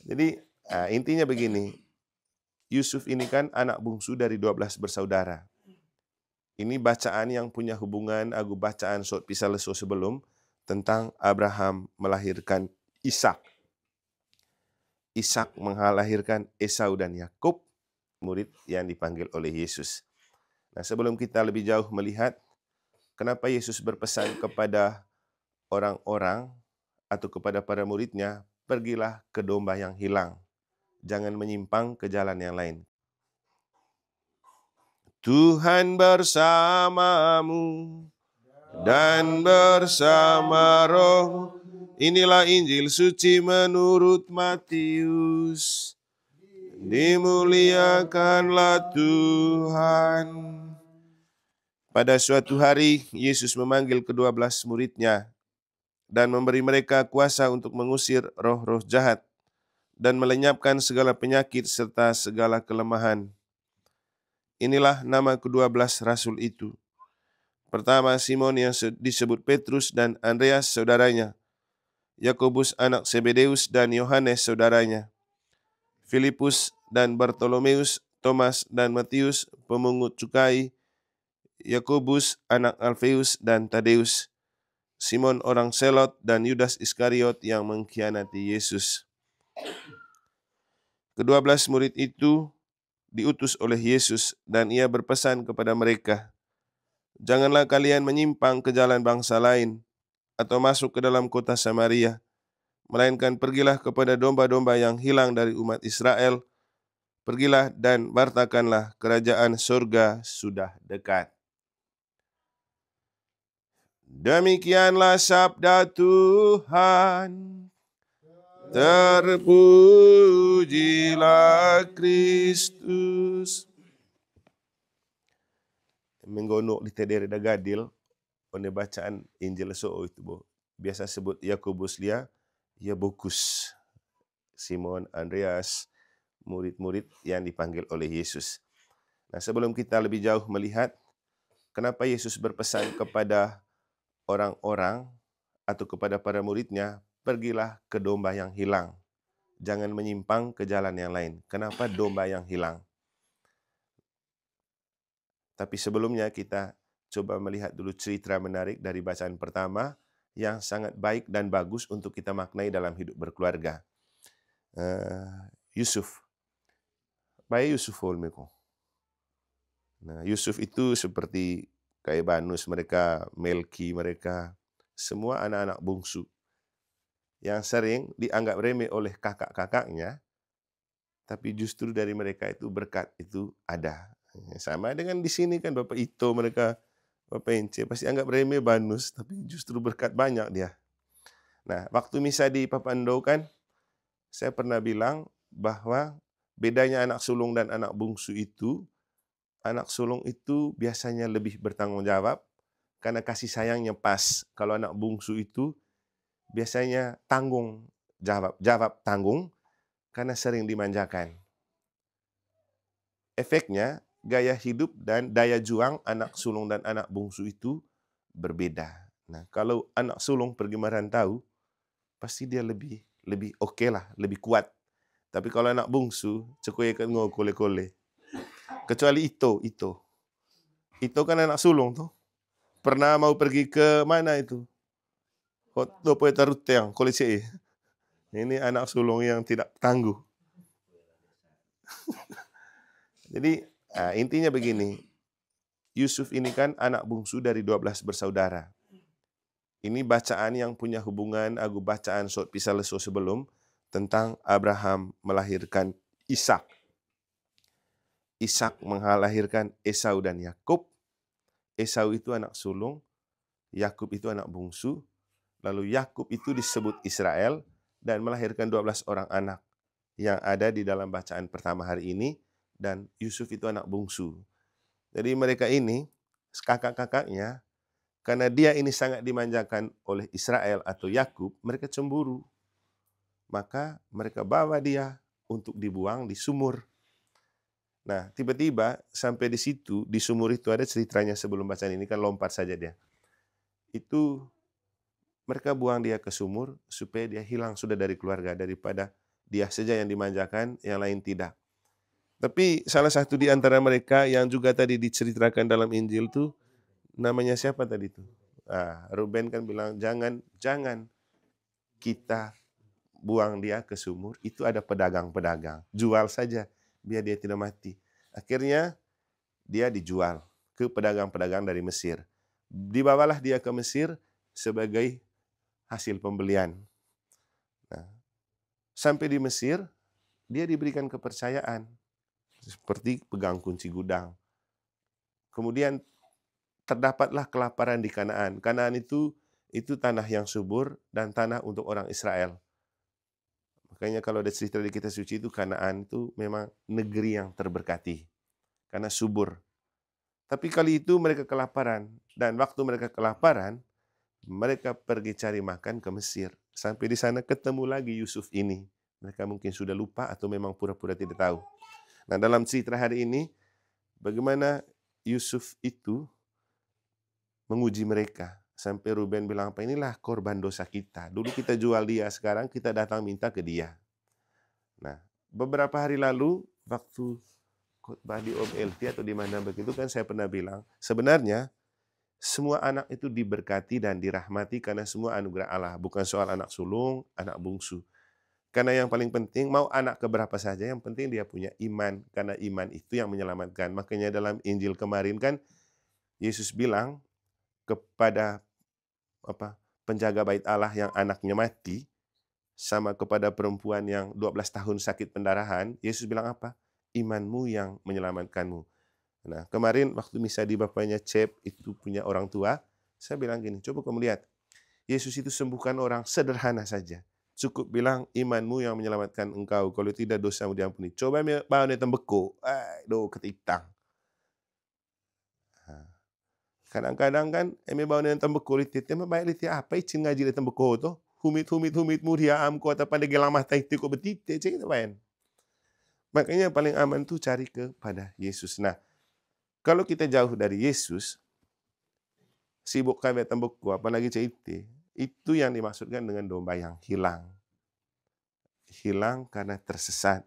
Jadi intinya begini, Yusuf ini kan anak bungsu dari 12 bersaudara. Ini bacaan yang punya hubungan agu bacaan Sot Pisaleso sebelum tentang Abraham melahirkan Ishak. Ishak melahirkan Esau dan Yakub, murid yang dipanggil oleh Yesus. Nah, sebelum kita lebih jauh melihat kenapa Yesus berpesan kepada orang-orang atau kepada para muridnya, pergilah ke domba yang hilang. Jangan menyimpang ke jalan yang lain. Tuhan bersamamu dan bersama roh. Inilah Injil suci menurut Matius. Dimuliakanlah Tuhan. Pada suatu hari, Yesus memanggil ke-12 muridnya dan memberi mereka kuasa untuk mengusir roh-roh jahat dan melenyapkan segala penyakit serta segala kelemahan. Inilah nama ke-12 rasul itu. Pertama, Simon yang disebut Petrus dan Andreas saudaranya, Yakobus anak Zebedeus dan Yohanes saudaranya, Filipus dan Bartolomeus, Thomas dan Matius pemungut cukai, Yakobus anak Alfeus dan Tadeus, Simon orang Selot dan Yudas Iskariot yang mengkhianati Yesus. Ke-12 murid itu diutus oleh Yesus dan ia berpesan kepada mereka, janganlah kalian menyimpang ke jalan bangsa lain atau masuk ke dalam kota Samaria, melainkan pergilah kepada domba-domba yang hilang dari umat Israel. Pergilah dan wartakanlah kerajaan surga sudah dekat. Demikianlah sabda Tuhan. Terpujilah Kristus. Menggonok di tedere da gadil, one bacaan Injil so itu bo. Biasa sebut Yakobus lia, ya bokus. Simon, Andreas, murid-murid yang dipanggil oleh Yesus. Nah, sebelum kita lebih jauh melihat kenapa Yesus berpesan kepada orang-orang atau kepada para muridnya, pergilah ke domba yang hilang. Jangan menyimpang ke jalan yang lain. Kenapa domba yang hilang? Tapi sebelumnya kita coba melihat dulu cerita menarik dari bacaan pertama yang sangat baik dan bagus untuk kita maknai dalam hidup berkeluarga. Yusuf. Baik Yusuf olmeko. Nah, Yusuf itu seperti kayak Banus mereka, Melki mereka, semua anak-anak bungsu yang sering dianggap remeh oleh kakak-kakaknya, tapi justru dari mereka itu berkat itu ada. Sama dengan di sini kan Bapak Ito mereka, Bapak Ence pasti anggap remeh Banus, tapi justru berkat banyak dia. Nah, waktu misa di Papando kan, saya pernah bilang bahwa bedanya anak sulung dan anak bungsu itu, anak sulung itu biasanya lebih bertanggung jawab karena kasih sayangnya pas. Kalau anak bungsu itu biasanya tanggung jawab tanggung karena sering dimanjakan. Efeknya gaya hidup dan daya juang anak sulung dan anak bungsu itu berbeda. Nah, kalau anak sulung pergi merantau, pasti dia lebih oke lah, lebih kuat. Tapi kalau anak bungsu, cekoye kan ngokole-kole. Kecuali Ito. Ito kan anak sulung tuh. Pernah mau pergi ke mana itu? Hoto poe taruteng, kolese. Ini anak sulung yang tidak tangguh. Jadi intinya begini, Yusuf ini kan anak bungsu dari 12 bersaudara. Ini bacaan yang punya hubungan agu bacaan Sot Pisaleso sebelum tentang Abraham melahirkan Ishak. Ishak melahirkan Esau dan Yakub. Esau itu anak sulung, Yakub itu anak bungsu. Lalu Yakub itu disebut Israel dan melahirkan 12 orang anak yang ada di dalam bacaan pertama hari ini, dan Yusuf itu anak bungsu. Jadi mereka ini, kakak-kakaknya, karena dia ini sangat dimanjakan oleh Israel atau Yakub, mereka cemburu. Maka mereka bawa dia untuk dibuang di sumur. Nah, tiba-tiba sampai di situ, di sumur itu ada ceritanya sebelum bacaan ini, kan lompat saja dia. Itu mereka buang dia ke sumur supaya dia hilang sudah dari keluarga, daripada dia saja yang dimanjakan, yang lain tidak. Tapi salah satu di antara mereka yang juga tadi diceritakan dalam Injil tuh, namanya siapa tadi tuh? Ruben kan bilang, jangan kita buang dia ke sumur, itu ada pedagang-pedagang, jual saja biar dia tidak mati. Akhirnya dia dijual ke pedagang-pedagang dari Mesir. Dibawalah dia ke Mesir sebagai hasil pembelian. Nah, sampai di Mesir, dia diberikan kepercayaan seperti pegang kunci gudang. Kemudian terdapatlah kelaparan di Kanaan. Kanaan itu tanah yang subur dan tanah untuk orang Israel. Makanya kalau ada cerita di kitab suci itu, Kanaan itu memang negeri yang terberkati karena subur. Tapi kali itu mereka kelaparan, dan waktu mereka kelaparan, mereka pergi cari makan ke Mesir. Sampai di sana ketemu lagi Yusuf ini. Mereka mungkin sudah lupa atau memang pura-pura tidak tahu. Nah, dalam cerita hari ini, bagaimana Yusuf itu menguji mereka. Sampai Ruben bilang, apa inilah korban dosa kita. Dulu kita jual dia, sekarang kita datang minta ke dia. Nah, beberapa hari lalu, waktu khotbah di OMLT atau di mana begitu kan saya pernah bilang, sebenarnya semua anak itu diberkati dan dirahmati karena semua anugerah Allah. Bukan soal anak sulung, anak bungsu. Karena yang paling penting, mau anak keberapa saja, yang penting dia punya iman. Karena iman itu yang menyelamatkan. Makanya dalam Injil kemarin kan, Yesus bilang kepada penjaga bait Allah yang anaknya mati, sama kepada perempuan yang 12 tahun sakit pendarahan, Yesus bilang apa? Imanmu yang menyelamatkanmu. Nah, kemarin waktu misa di bapaknya Cep itu punya orang tua, saya bilang gini, coba kamu lihat, Yesus itu sembuhkan orang sederhana saja. Cukup bilang imanmu yang menyelamatkan engkau, kalau tidak dosamu diampuni. Coba bawa dia tembeko, ketitang. Kadang-kadang kan, bawa dia tembeko litit, baik litit apa, izin ngaji di tembeko tuh, humit muria amko, atau pada gelang mata itu kok betite, cek itu bayan. Makanya paling aman tuh cari kepada Yesus. Nah, kalau kita jauh dari Yesus, sibuk kabeh tembokku, apalagi cerita, itu yang dimaksudkan dengan domba yang hilang. Hilang karena tersesat.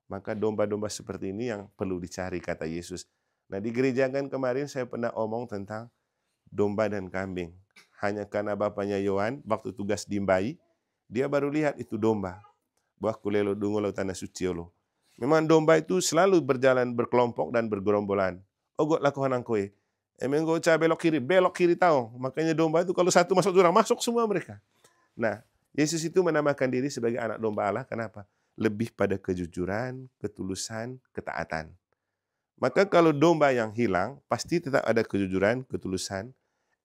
Maka domba-domba seperti ini yang perlu dicari, kata Yesus. Nah, di gereja kan kemarin saya pernah omong tentang domba dan kambing. Hanya karena bapaknya Yohan, waktu tugas di Mbai, dia baru lihat itu domba. Buah kulelo dungo tanah suci lo. Memang domba itu selalu berjalan berkelompok dan bergerombolan. Ogot lakukan angkoe. Emang goca belok kiri tahu. Makanya domba itu kalau satu masuk jurang, masuk semua mereka. Nah, Yesus itu menamakan diri sebagai anak domba Allah. Kenapa? Lebih pada kejujuran, ketulusan, ketaatan. Maka kalau domba yang hilang, pasti tetap ada kejujuran, ketulusan.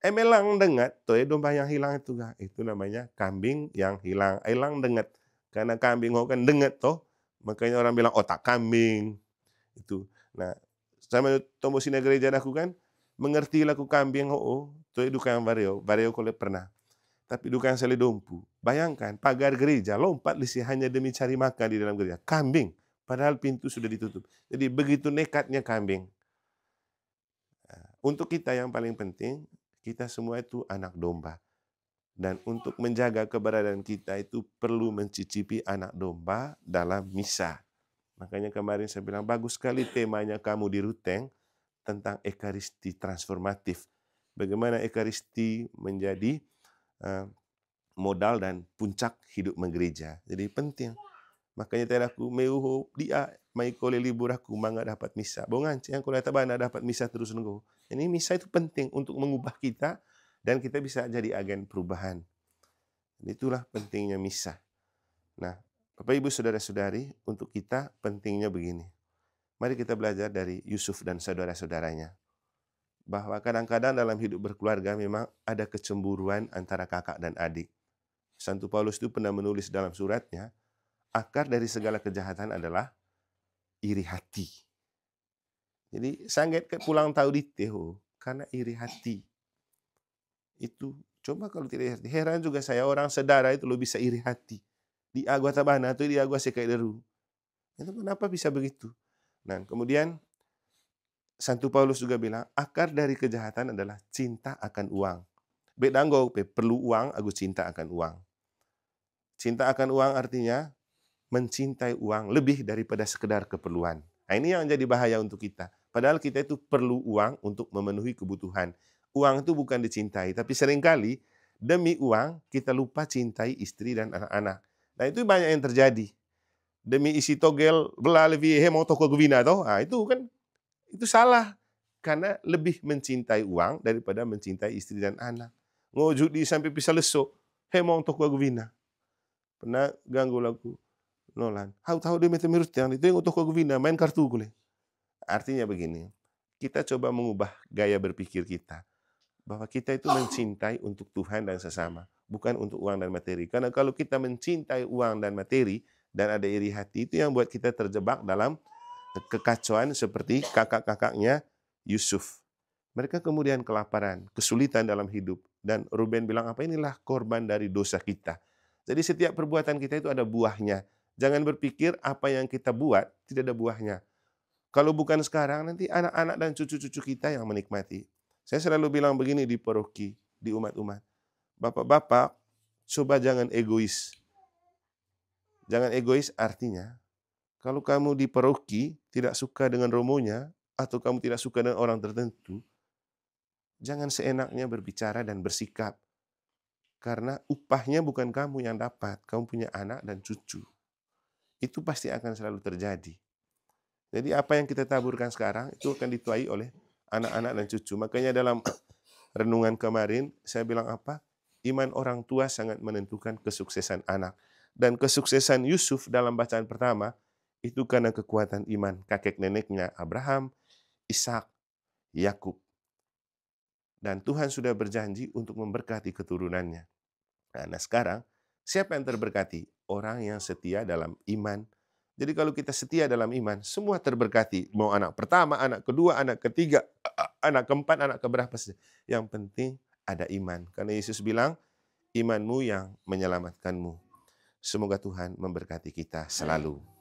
Emelang dengat, toh domba yang hilang itu gak? Itu namanya kambing yang hilang. Elang dengat. Karena kambing kan dengat toh. Makanya orang bilang otak kambing. Itu. Nah, sama tombol sini gereja aku kan, mengerti laku kambing toh duka yang bareo kalau pernah. Tapi duka yang seli dompu. Bayangkan, pagar gereja lompat lisi hanya demi cari makan di dalam gereja. Kambing. Padahal pintu sudah ditutup. Jadi begitu nekatnya kambing. Untuk kita yang paling penting, kita semua itu anak domba. Dan untuk menjaga keberadaan kita itu perlu mencicipi anak domba dalam misa. Makanya kemarin saya bilang, bagus sekali temanya kamu di Ruteng tentang Ekaristi transformatif. Bagaimana Ekaristi menjadi modal dan puncak hidup menggereja. Jadi penting. Makanya tadi aku meuho dia mai kole libur aku mangga dapat misa. Bongan yang kalau bana dapat misa terus nunggu. Ini misa itu penting untuk mengubah kita dan kita bisa jadi agen perubahan. Itulah pentingnya misa. Nah, Bapak Ibu Saudara-saudari, untuk kita pentingnya begini. Mari kita belajar dari Yusuf dan saudara-saudaranya. Bahwa kadang-kadang dalam hidup berkeluarga memang ada kecemburuan antara kakak dan adik. Santo Paulus itu pernah menulis dalam suratnya, akar dari segala kejahatan adalah iri hati. Jadi sangat pulang tahu di teho karena iri hati. Itu coba kalau tidak iri hati. Heran juga saya, orang saudara itu lo bisa iri hati. Di agua tabana atau di agua sekai deru. Itu kenapa bisa begitu? Nah, kemudian Santo Paulus juga bilang, akar dari kejahatan adalah cinta akan uang. Bedanggo pe perlu uang, aku cinta akan uang. Cinta akan uang artinya mencintai uang lebih daripada sekedar keperluan. Nah, ini yang jadi bahaya untuk kita. Padahal kita itu perlu uang untuk memenuhi kebutuhan. Uang itu bukan dicintai, tapi seringkali demi uang kita lupa cintai istri dan anak-anak. Nah, itu banyak yang terjadi. Demi isi togel bela lebih hemo toko guvina toh. Nah, itu kan itu salah. Karena lebih mencintai uang daripada mencintai istri dan anak. Ngojuk di sampai pisah leso, hemo toko guvina. Pernah ganggu lagu Nolan. Hau tahu dia mete mirut yang itu yang untuk guvina main kartu kule. Artinya begini, kita coba mengubah gaya berpikir kita bahwa kita itu mencintai untuk Tuhan dan sesama, bukan untuk uang dan materi. Karena kalau kita mencintai uang dan materi dan ada iri hati, itu yang buat kita terjebak dalam kekacauan seperti kakak-kakaknya Yusuf. Mereka kemudian kelaparan, kesulitan dalam hidup. Dan Ruben bilang, apa inilah korban dari dosa kita. Jadi setiap perbuatan kita itu ada buahnya. Jangan berpikir apa yang kita buat tidak ada buahnya. Kalau bukan sekarang, nanti anak-anak dan cucu-cucu kita yang menikmati. Saya selalu bilang begini di paroki, di umat-umat. Bapak-bapak, coba jangan egois. Jangan egois artinya, kalau kamu di paroki tidak suka dengan romonya, atau kamu tidak suka dengan orang tertentu, jangan seenaknya berbicara dan bersikap. Karena upahnya bukan kamu yang dapat, kamu punya anak dan cucu. Itu pasti akan selalu terjadi. Jadi apa yang kita taburkan sekarang, itu akan dituai oleh anak-anak dan cucu. Makanya dalam renungan kemarin, saya bilang apa? Iman orang tua sangat menentukan kesuksesan anak. Dan kesuksesan Yusuf dalam bacaan pertama, itu karena kekuatan iman kakek neneknya Abraham, Ishak, Yakub. Dan Tuhan sudah berjanji untuk memberkati keturunannya. Nah sekarang, siapa yang terberkati? Orang yang setia dalam iman. Jadi kalau kita setia dalam iman, semua terberkati. Mau anak pertama, anak kedua, anak ketiga, anak keempat, anak keberapa saja. Yang penting ada iman. Karena Yesus bilang, imanmu yang menyelamatkanmu. Semoga Tuhan memberkati kita selalu.